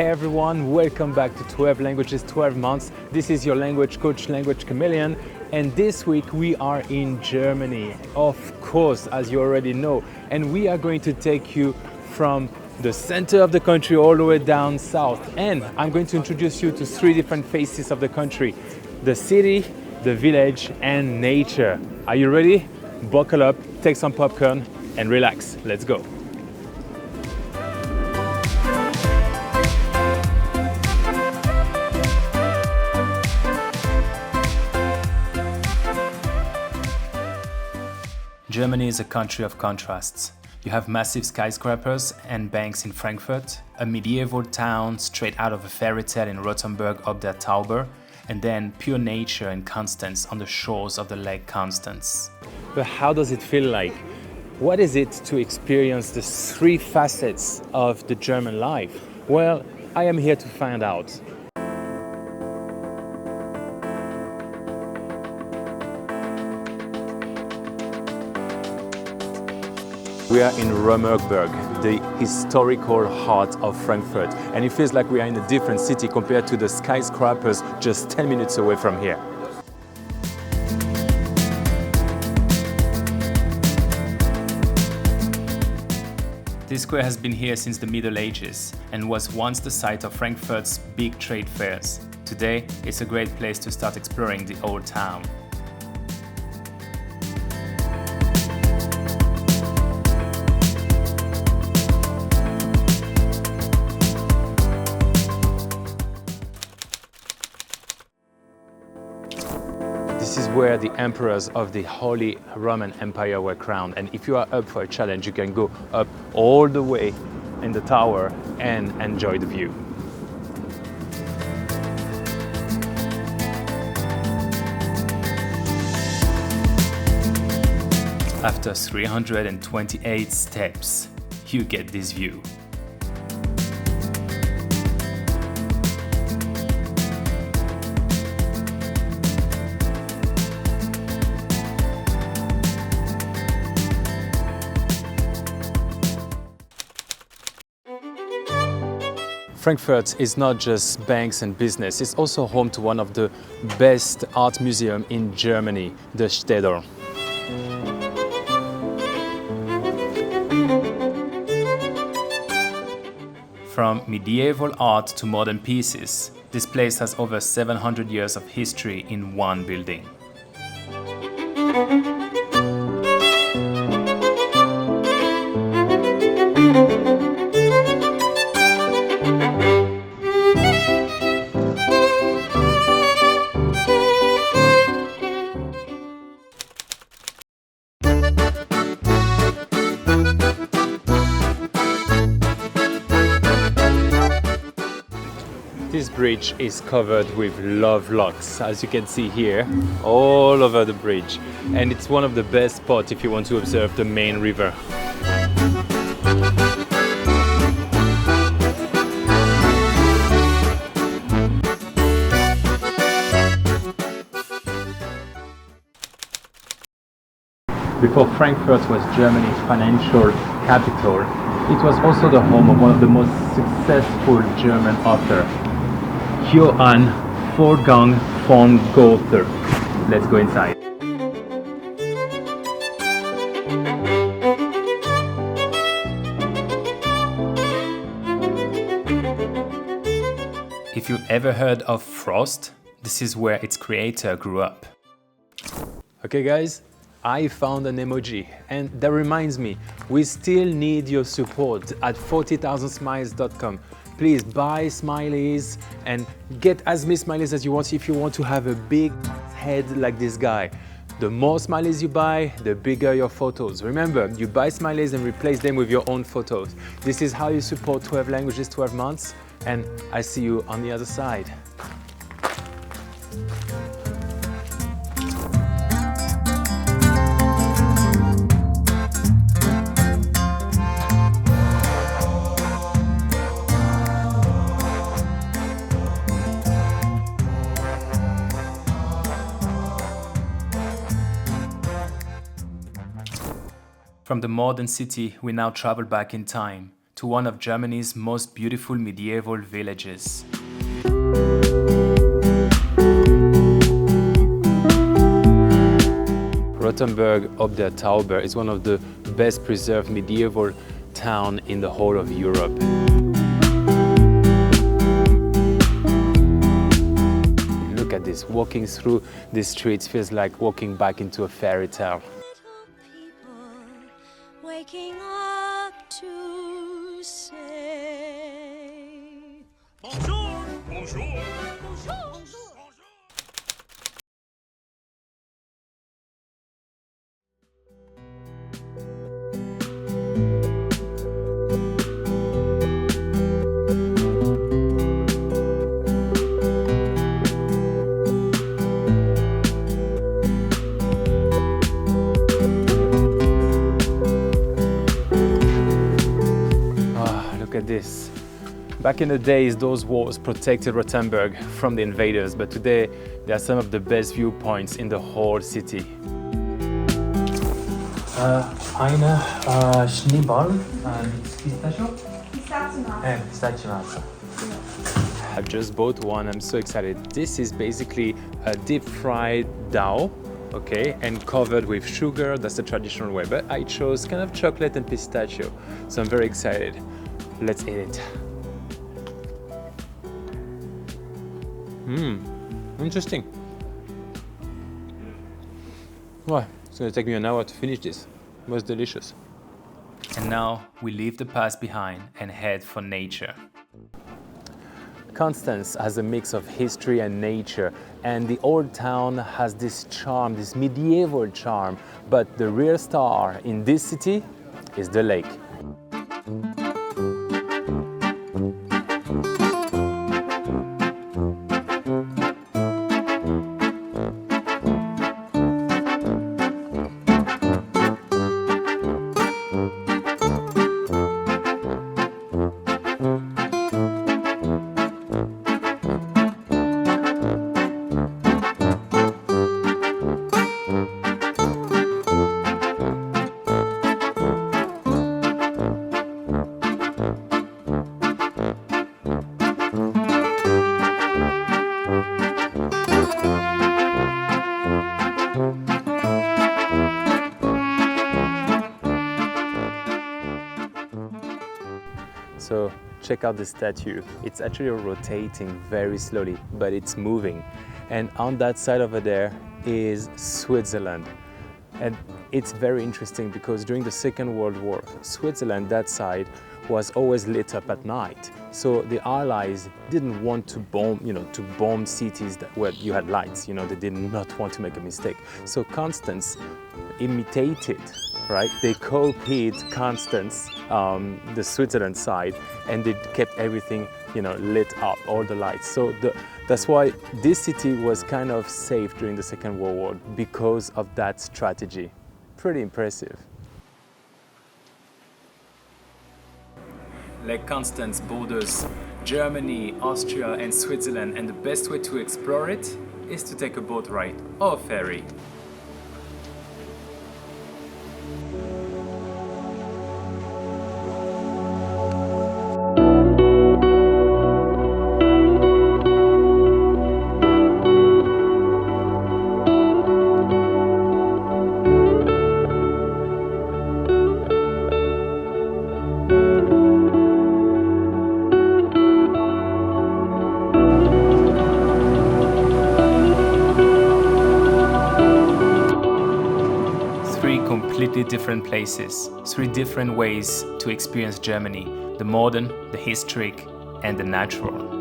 Hey everyone, welcome back to 12 Languages, 12 Months. This is your language coach, Language Chameleon, and this week we are in Germany, of course, as you already know, and we are going to take you from the center of the country all the way down south, and I'm going to introduce you to three different faces of the country: the city, the village, and nature. Are you ready? Buckle up, take some popcorn, and relax. Let's go. Germany is a country of contrasts. You have massive skyscrapers and banks in Frankfurt, a medieval town straight out of a fairy tale in Rothenburg ob der Tauber, and then pure nature in Constance on the shores of the Lake Constance. But how does it feel like? What is it to experience the three facets of the German life? Well, I am here to find out. We are in Rothenburg, the historical heart of Frankfurt, and it feels like we are in a different city compared to the skyscrapers just 10 minutes away from here. This square has been here since the Middle Ages and was once the site of Frankfurt's big trade fairs. Today, it's a great place to start exploring the old town. This is where the emperors of the Holy Roman Empire were crowned, and if you are up for a challenge, you can go up all the way in the tower and enjoy the view. After 328 steps, you get this view. Frankfurt is not just banks and business, it's also home to one of the best art museums in Germany, the Städel. From medieval art to modern pieces, this place has over 700 years of history in one building. This bridge is covered with love locks, as you can see here, all over the bridge. And it's one of the best spots if you want to observe the main river. Before Frankfurt was Germany's financial capital, it was also the home of one of the most successful German authors, Johann Wolfgang von Goethe. Let's go inside. If you ever heard of Frost, this is where its creator grew up. Okay guys, I found an emoji, and that reminds me, we still need your support at 40,000smiles.com. Please buy smileys and get as many smileys as you want if you want to have a big head like this guy. The more smileys you buy, the bigger your photos. Remember, you buy smileys and replace them with your own photos. This is how you support 12 Languages, 12 Months, and I see you on the other side. From the modern city, we now travel back in time to one of Germany's most beautiful medieval villages. Rothenburg ob der Tauber is one of the best preserved medieval towns in the whole of Europe. Look at this, walking through these streets feels like walking back into a fairy tale. Waking up to say bonjour, bonjour, bonjour, bonjour. Look at this. Back in the days, those walls protected Rothenburg from the invaders, but today they are some of the best viewpoints in the whole city. Eine Schneeball mit Pistachio? Pistachio. I've just bought one, I'm so excited. This is basically a deep fried dough, okay, and covered with sugar, that's the traditional way, but I chose kind of chocolate and pistachio, so I'm very excited. Let's eat it. Interesting. Well, it's gonna take me an hour to finish this. It was delicious. And now we leave the past behind and head for nature. Constance has a mix of history and nature, and the old town has this charm, this medieval charm, but the real star in this city is the lake. So check out the statue. It's actually rotating very slowly, but it's moving. And on that side over there is Switzerland. And it's very interesting because during the Second World War, Switzerland, that side, was always lit up at night. So the Allies didn't want to bomb cities where you had lights. They did not want to make a mistake. So Constance imitated, right? They copied Constance, the Switzerland side, and they kept everything, lit up, all the lights. So that's why this city was kind of safe during the Second World War because of that strategy. Pretty impressive. Lake Constance borders Germany, Austria and Switzerland, and the best way to explore it is to take a boat ride or a ferry. Completely different places, three different ways to experience Germany: the modern, the historic, and the natural.